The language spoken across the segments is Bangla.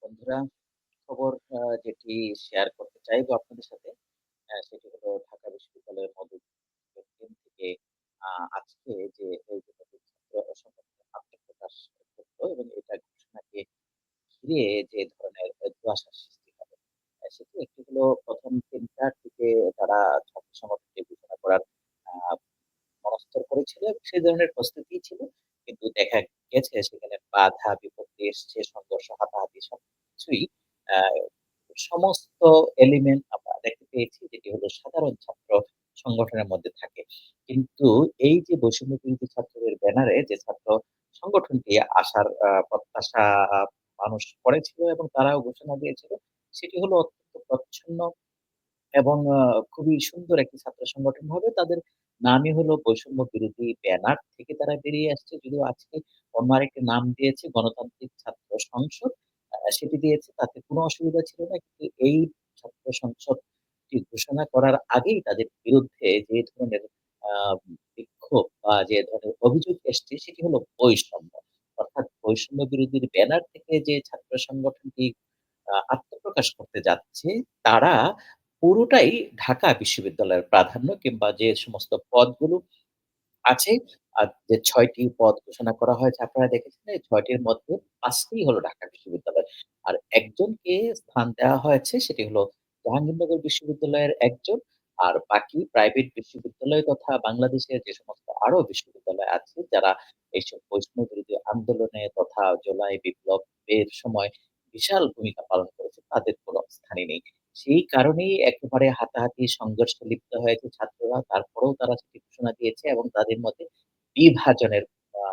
বন্ধুরা, খবর যেটি শেয়ার করতে চাইবো আপনাদের সাথে, সেটি হলো ঢাকা বিশ্ববিদ্যালয়ের মধু কেন্দ্র থেকে আ আজকে যে এই যে নতুন ছাত্র সংগঠনের আত্মপ্রকাশ করলো এবং এটা ঘোষণাকে ঘিরে যে ধরনের ধোঁয়াশার সৃষ্টি হবে। সেটি একটি হলো ১ম ৩ টার দিকে তারা ছাত্র সংগঠনকে ঘোষণা করার আ মনস্থির করেছিল এবং সেই ধরনের প্রস্তুতিই ছিল। কিন্তু দেখা গেছে সেখানে বাধা বিপত্তি এসছে, সংঘর্ষ, হাতাহাতি সবকিছুই আ সমস্ত এলিমেন্ট আমরা দেখতে পেয়েছি যেটি হলো সাধারণ ছাত্র সংগঠনের মধ্যে থাকে। কিন্তু এই যে বৈষম্য বিরোধী ছাত্রদের ব্যানারে যে ছাত্র সংগঠনটি আসার প্রত্যাশা মানুষ করেছিল এবং তারাও ঘোষণা দিয়েছিল, সেটি হলো অত্যন্ত প্রচ্ছন্ন এবং খুবই সুন্দর একটি ছাত্র সংগঠন হবে। তাদের নামই হলো বৈষম্য বিরোধী ব্যানার থেকে তারা বেরিয়ে আসছে। যদিও আজকে অন্য আরেকটি নাম দিয়েছে গণতান্ত্রিক ছাত্র সংসদ। সেটি দিয়েছে তাতে কোনো অসুবিধা ছিল না। কিন্তু এই ছাত্র সংসদটি ঘোষণা করার আগেই তাদের বিরুদ্ধে যে ধরনের আ বিক্ষোভ বা যে ধরনের অভিযোগ এসছে সেটি হলো বৈষম্য। অর্থাৎ বৈষম্য বিরোধীর ব্যানার থেকে যে ছাত্র সংগঠনটি আত্মপ্রকাশ করতে যাচ্ছে, তারা পুরোটাই ঢাকা বিশ্ববিদ্যালয়ের প্রাধান্য কিংবা যে সমস্ত পদগুলো আছে, যে ৬ টি পদ ঘোষণা করা হয়েছে আপনারা দেখেছেন এই ৬ টির মধ্যে ৫ টিই হলো ঢাকা বিশ্ববিদ্যালয়। আর একজনকে স্থান দেওয়া হয়েছে সেটি হলো জাহাঙ্গীরনগর বিশ্ববিদ্যালয়ের একজন। আর বাকি প্রাইভেট বিশ্ববিদ্যালয় তথা বাংলাদেশের যে সমস্ত আরো বিশ্ববিদ্যালয় আছে যারা এইসব বৈষম্য বিরোধী আন্দোলনে তথা জুলাই বিপ্লবের সময় বিশাল ভূমিকা পালন করেছে তাদের কোনো স্থানই নেই। সেই কারণেই একেবারে হাতাহাতি সংঘর্ষে লিপ্ত হয়েছে ছাত্ররা। তারপরেও তারা সেটি ঘোষণা দিয়েছে এবং তাদের মধ্যে বিভাজনের আ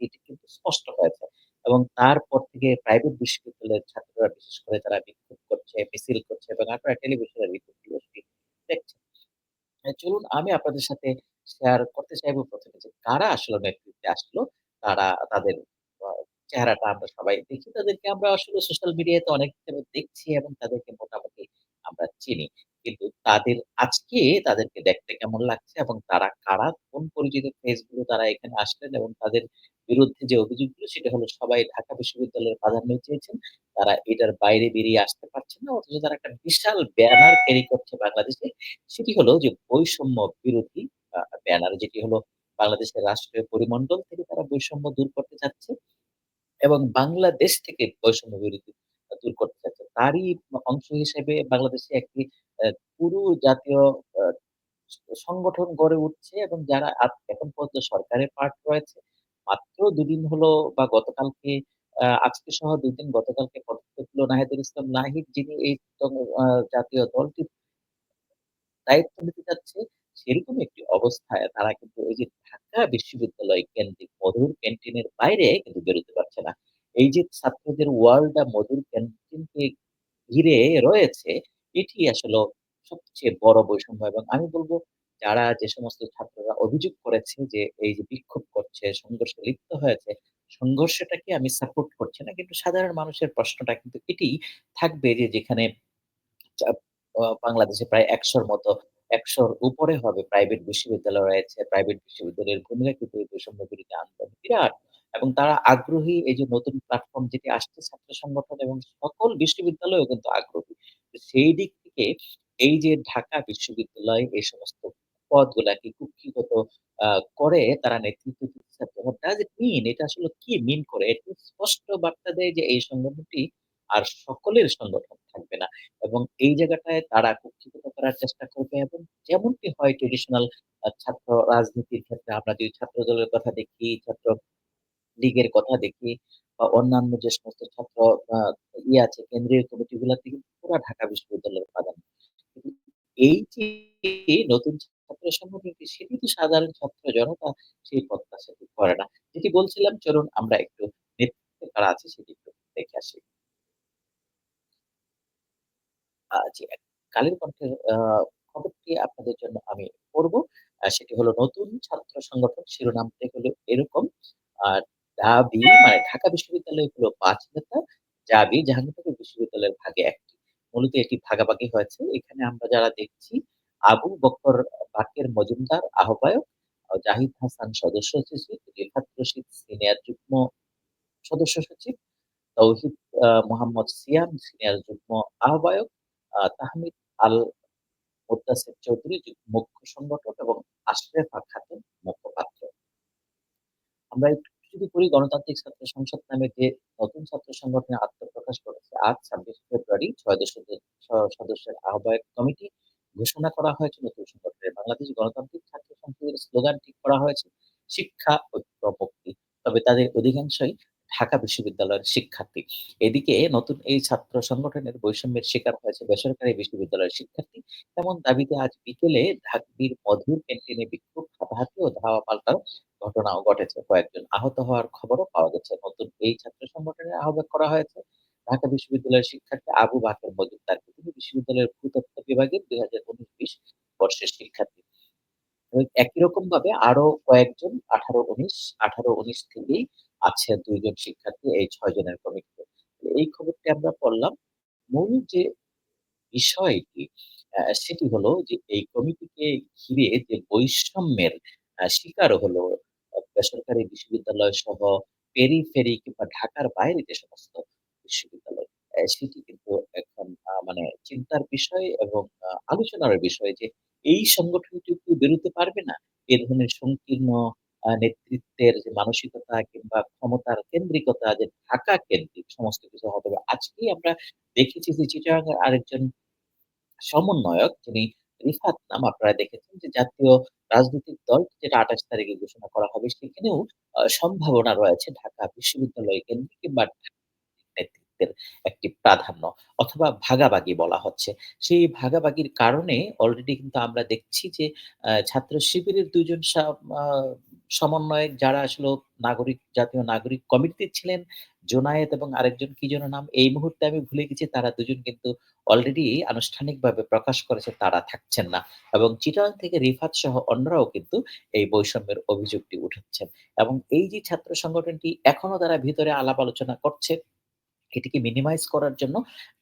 এটি কিন্তু স্পষ্ট হয়েছে। এবং তারপর থেকে প্রাইভেট বিশ্ববিদ্যালয়ের ছাত্ররা বিশেষ করে তারা বিক্ষোভ করছে, মিছিল করছে এবং আপনারা টেলিভিশনের রিপোর্টগুলো সেটি দেখছেন। চলুন আমি আপনাদের সাথে শেয়ার করতে চাইবো ১ম এ যে কারা আসলে নেতৃত্বে আসলো। তাদের আ চেহারাটা আমরা সবাই দেখি। তাদেরকে আমরা আসলে সোশ্যাল মিডিয়াতে অনেক হিসেবে দেখছি এবং তাদেরকে মোটামুটি আমরা চিনি। কিন্তু আজকে তাদেরকে দেখতে কেমন লাগছে এবং তারা কারা, কোন পরিচিত ফেস গুলো তারা এখানে আসলেন এবং তাদের বিরুদ্ধে যে অভিযোগগুলো সেটা হলো সবাই ঢাকা বিশ্ববিদ্যালয়ের প্রাধান্য চেয়েছেন। তারা এটার বাইরে বেরিয়ে আসতে পারছেন না। অথচ তারা একটা বিশাল ব্যানার ক্যারি করছে বাংলাদেশে। সেটি হলো যে বৈষম্য বিরোধী ব্যানার যেটি হলো বাংলাদেশের রাষ্ট্রীয় পরিমণ্ডল থেকে তারা বৈষম্য দূর করতে চাচ্ছে এবং বাংলাদেশ থেকে বৈষম্য বিরোধী দূর করতে চাচ্ছে। তারই অংশ হিসেবে বাংলাদেশে একটি পুরো জাতীয় আ সংগঠন গড়ে উঠছে এবং যারা এখন পর্যন্ত সরকারের পার্ট রয়েছে। মাত্র ২ দিন হলো বা গতকালকে আজকে সহ ২ দিন গতকালকে পদত্যাগ হলো নাহিদুল ইসলাম নাহিদ যিনি এই আ জাতীয় দলটির দায়িত্ব নিতে চাচ্ছে, সেরকম একটি অবস্থায় তারা কিন্তু এই যে ঢাকা বিশ্ববিদ্যালয় কেন্দ্রিক মধুর ক্যান্টিনের বাইরে কিন্তু বেরোতে পারছে না। এই যে ছাত্রদের ওয়ার্ল্ডটা মধুর ক্যান্টিনকে ঘিরে রয়েছে, এটি আসলে সবচেয়ে বড় বৈষম্য এবং আমি বলব যারা যে সমস্ত ছাত্ররা অভিযোগ করেছে যে এই যে বিক্ষোভ করছে, সংঘর্ষে লিপ্ত হয়েছে, সংঘর্ষটাকে আমি সাপোর্ট করছি না। কিন্তু সাধারণ মানুষের প্রশ্নটা কিন্তু এটিই থাকবে যে যেখানে চা বাংলাদেশে প্রায় ১০০ র মতো ১০০ র উপরে হবে প্রাইভেট বিশ্ববিদ্যালয় রয়েছে। প্রাইভেট বিশ্ববিদ্যালয়ের ভূমিকা কিন্তু এই বৈষম্য বিরোধী আন্দোলন বিরাট। এবং তারা আগ্রহী এই যে নতুন প্ল্যাটফর্ম যেটি আসছে ছাত্র সংগঠন এবং সকল বিশ্ববিদ্যালয়ও কিন্তু আগ্রহী। তো সেই দিক থেকে এই যে ঢাকা বিশ্ববিদ্যালয় এই সমস্ত পদগুলাকে কুক্ষিগত আ করে তারা নেতৃত্ব দিচ্ছে। হোয়াট ডাজ ইট মিন? এটা আসলে কি মিন করে? এটি স্পষ্ট বার্তা দেয় যে এই সংগঠনটি আর সকলের সংগঠন থাকবে না। এবং এই জায়গাটায় তারা কুক্ষিগত করার চেষ্টা করবে এবং যেমনটি হয় ট্র্যাডিশনাল ছাত্র রাজনীতির ক্ষেত্রে আমরা যদি ছাত্র দলের কথা দেখি, ছাত্র লীগের কথা দেখি বা অন্যান্য যে সমস্ত ছাত্র আ আছে কেন্দ্রীয় কমিটিগুলাতে কিন্তু পুরা ঢাকা বিশ্ববিদ্যালয়ের প্রাধান্য। কিন্তু এই যে নতুন ছাত্র সংগঠনটি সেটি তো সাধারণ ছাত্র জনতা সেই প্রত্যাশাটি করে না। যেটি বলছিলাম চলুন আমরা একটু নেতৃত্বে কারা আছে সেটি একটু দেখে আসি। জি, কালের কণ্ঠের খবরটি আপনাদের জন্য আমি পড়ব। সেটি হলো নতুন ছাত্র সংগঠন শিরোনামটি হলো এরকম। আ দাবি মানে ঢাকা বিশ্ববিদ্যালয় হলো ৫ নেতা, দাবি জাহাঙ্গীরনগর বিশ্ববিদ্যালয়ের ভাগে ১ টি। মূলত এটি ভাগাভাগি হয়েছে। এখানে আমরা যারা দেখছি আবু বকর বাকের মজুমদার আহ্বায়ক, জাহিদ হাসান সদস্য সচিব, রিফাত রশিদ সিনিয়র যুগ্ম সদস্য সচিব, তৌহিদ মোহাম্মদ সিয়াম সিনিয়র যুগ্ম আহ্বায়ক, তাহমিদ আল মুদ্দাসির চৌধুরী মুখ্য সংগঠক এবং আশরাফা খাতুন মুখপাত্র। আমরা একটু যদি করি গণতান্ত্রিক ছাত্র সংসদ নামে যে নতুন ছাত্র সংগঠনে আত্মপ্রকাশ করেছে আজ ২৬ ফেব্রুয়ারি ৬ সদস্যের আহ্বায়ক কমিটি ঘোষণা করা হয়েছে নতুন সংগঠনের। বাংলাদেশ গণতান্ত্রিক ছাত্র সংসদের স্লোগান ঠিক করা হয়েছে শিক্ষা, ঐক্য, মুক্তি। তবে তাদের অধিকাংশই ঢাকা বিশ্ববিদ্যালয়ের শিক্ষার্থী। এদিকে নতুন এই ছাত্র সংগঠনের বৈষম্যের শিকার হয়েছে বেসরকারি বিশ্ববিদ্যালয়ের শিক্ষার্থী। এমন দাবিতে আজ বিকেলে ঢাকবির মধুর ক্যান্টিনে বিক্ষোভ, হাতাহাতি ও ধাওয়া পাল্টার ঘটনাও ঘটেছে। কয়েকজন আহত হওয়ার খবরও পাওয়া গেছে। নতুন এই ছাত্র সংগঠনের আহ্বায়ক করা হয়েছে ঢাকা বিশ্ববিদ্যালয়ের শিক্ষার্থী আবু বাকের মজুমদারকে। তিনি বিশ্ববিদ্যালয়ের ভূতত্ত্ব বিভাগের ২০১৯-২০ বর্ষের শিক্ষার্থী। একই রকমভাবে আরো কয়েকজন ১৮-১৯, ১৮-১৯ থেকেই আছে ২ জন শিক্ষার্থী এই ৬ জনের কমিটিতে। এই খবরটি আমরা পড়লাম। মূল যে বিষয়টি সেটি হলো যে এই কমিটিকে ঘিরে যে বৈষম্যের শিকার হলো বেসরকারি বিশ্ববিদ্যালয় সহ পেরিফেরি কিংবা ঢাকার বাইরে যে সমস্ত বিশ্ববিদ্যালয়, সেটি কিন্তু এখন মানে চিন্তার বিষয় এবং আলোচনার বিষয় যে এই সংগঠনটি কি বেরোতে পারবে না? এ ধরনের সংকীর্ণ নেতৃত্বের যে মানসিকতা কিংবা ক্ষমতার কেন্দ্রিকতা যে ঢাকা কেন্দ্রিক সমস্ত কিছু হবে। আজকেই আমরা দেখেছি যে চিটাগাং এর আরেকজন সমন্বয়ক যিনি রিফাত নাম আপনারা দেখেছেন যে জাতীয় রাজনৈতিক দল যেটা ২৮ তারিখে ঘোষণা করা হবে সেখানেও সম্ভাবনা রয়েছে ঢাকা বিশ্ববিদ্যালয় কেন্দ্রিক কিংবা নেতৃত্বের একটি প্রাধান্য অথবা ভাগাভাগি বলা হচ্ছে। সেই ভাগাভাগির কারণে অলরেডি কিন্তু আমরা দেখছি যে ছাত্র শিবিরের ২ জন আ সমন্বয়ক যারা আসলে জাতীয় নাগরিক কমিটিতে ছিলেন, জোনায়েত এবং আরেকজন কি যেন নাম এই মুহূর্তে আমি ভুলে গেছি। তারা ২ জন কিন্তু অলরেডি আনুষ্ঠানিকভাবে প্রকাশ করেছে তারা থাকছেন না। এবং চিটাগাং থেকে রিফাত সহ অন্যরাও কিন্তু এই বৈষম্যের অভিযোগটি উঠাচ্ছেন। এবং এই যে ছাত্র সংগঠনটি এখনো তারা ভিতরে আলাপ আলোচনা করছে এটিকে মিনিমাইজ করার জন্য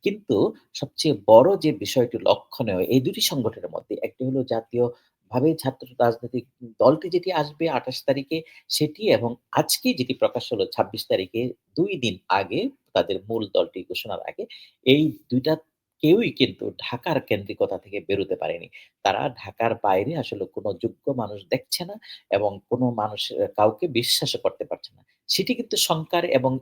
কিন্তু সবচেয়ে বড় যে বিষয়টি লক্ষণীয় এই ২ টি সংগঠনের মধ্যে একটি হলো জাতীয়ভাবে ছাত্র রাজনৈতিক দলটি যেটি আসবে ২৮ তারিখে সেটি এবং আজকে যেটি প্রকাশ হলো ২৬ তারিখে ২ দিন আগে তাদের মূল দলটি ঘোষণার আগে এই ২ টা কেউই কিন্তু ঢাকার কেন্দ্রিকতা থেকে বেরোতে পারেনি। তারা ঢাকার বাইরে আসলে কোন যোগ্য মানুষ দেখছে না এবং কোন মানুষ কাউকে বিশ্বাসও করতে পারছে না। সেটি কিন্তু শঙ্কার এবং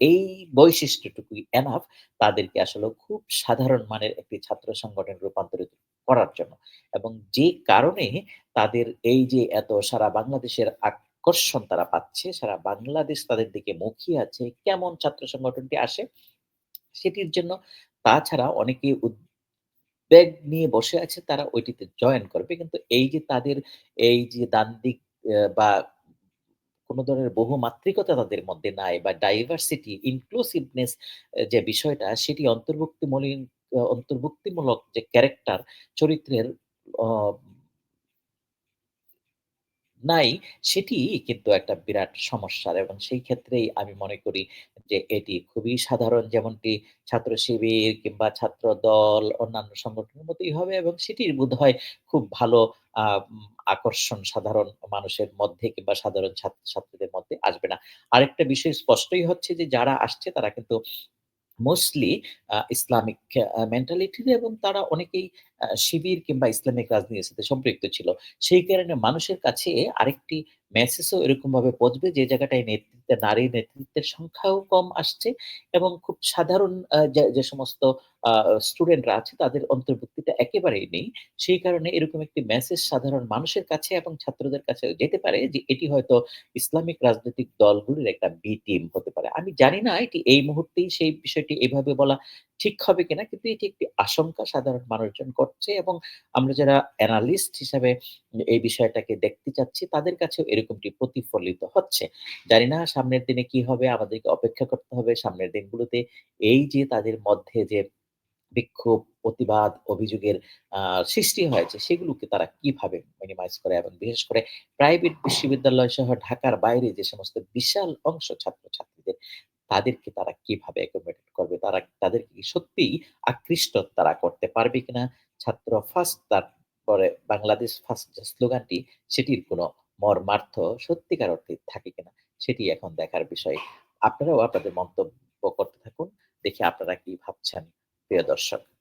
এই বৈশিষ্ট্যটুকুই এনাফ তাদেরকে আসলে খুব সাধারণ মানের একটি ছাত্র সংগঠনে রূপান্তরিত করার জন্য। এবং যে কারণে তাদের এই যে এত সারা বাংলাদেশের আকর্ষণ তারা পাচ্ছে, সারা বাংলাদেশ তাদের দিকে মুখিয়ে আছে। কেমন ছাত্র সংগঠনটি আসে সেটির জন্য তাছাড়া অনেকে উদ্বেগ নিয়ে বসে আছে তারা ওইটিতে জয়েন করবে। কিন্তু এই যে তাদের এই যে দ্বান্দ্বিক বা কোন ধরনের বহুমাত্রিকতা তাদের মধ্যে নাই বা ডাইভার্সিটি, ইনক্লুসিভনেস যে বিষয়টা সেটি অন্তর্ভুক্তিমূলক যে ক্যারেক্টার চরিত্রের অ নাই, সেটি কিন্তু একটা বিরাট সমস্যার এবং সেই ক্ষেত্রেই আমি মনে করি যে এটি খুবই সাধারণ যেমনটি ছাত্র শিবির কিংবা ছাত্রদল অন্যান্য সংগঠনের মতোই হবে এবং সেটির বোধহয় খুব ভালো আ উম আকর্ষণ সাধারণ মানুষের মধ্যে কিংবা সাধারণ ছাত্রছাত্রীদের মধ্যে আসবে না। আরেকটা বিষয় স্পষ্টই হচ্ছে যে যারা আসছে তারা কিন্তু মোস্টলি ইসলামিক মেন্টালিটির এবং তারা অনেকেই শিবির কিংবা ইসলামিক রাজনীতির সাথে সম্পৃক্ত ছিল। সেই কারণে মানুষের কাছে আরেকটি মেসেজও এরকমভাবে পৌঁছবে যে জায়গাটায় নারী নেতৃত্বের সংখ্যাও কম আসছে এবং খুব সাধারণ যে সমস্ত আ স্টুডেন্টরা আছে তাদের অন্তর্ভুক্তিটা একেবারেই নেই। সেই কারণে এরকম একটি মেসেজ সাধারণ মানুষের কাছে এবং ছাত্রদের কাছেও যেতে পারে যে এটি হয়তো ইসলামিক রাজনৈতিক দলগুলির একটা বি টিম হতে পারে। আমি জানি না এটি এই মুহূর্তেই সেই বিষয়টি এভাবে বলা ঠিক হবে কিনা। কিন্তু এটি একটি আশঙ্কা সাধারণ মানুষজন করছে এবং আমরা যারা অ্যানালিস্ট হিসাবে এই বিষয়টাকে দেখতে চাচ্ছি তাদের কাছেও এরকমটি প্রতিফলিত হচ্ছে। জানি না সামনের দিনে কি হবে আমাদেরকে অপেক্ষা করতে হবে। সামনের দিনগুলোতে এই যে তাদের মধ্যে যে বিক্ষোভ, প্রতিবাদ, অভিযোগের আ সৃষ্টি হয়েছে সেগুলোকে তারা কিভাবে মিনিমাইজ করে এবং বিশেষ করে প্রাইভেট বিশ্ববিদ্যালয় সহ ঢাকার বাইরে যে সমস্ত বিশাল অংশ ছাত্রছাত্রীদের তাদেরকে তারা কিভাবে accommodate করবে? তাদেরকে কি সত্যিই আকৃষ্ট তারা করতে পারবে কিনা? ছাত্র ফার্স্ট তারপরে বাংলাদেশ ফার্স্ট যে স্লোগানটি সেটির কোনো মর্মার্থ সত্যিকার অর্থে থাকে কিনা? সেটি এখন দেখার বিষয়। আপনারাও আপনাদের মন্তব্য করতে থাকুন। দেখি আপনারা কি ভাবছেন, প্রিয় দর্শক।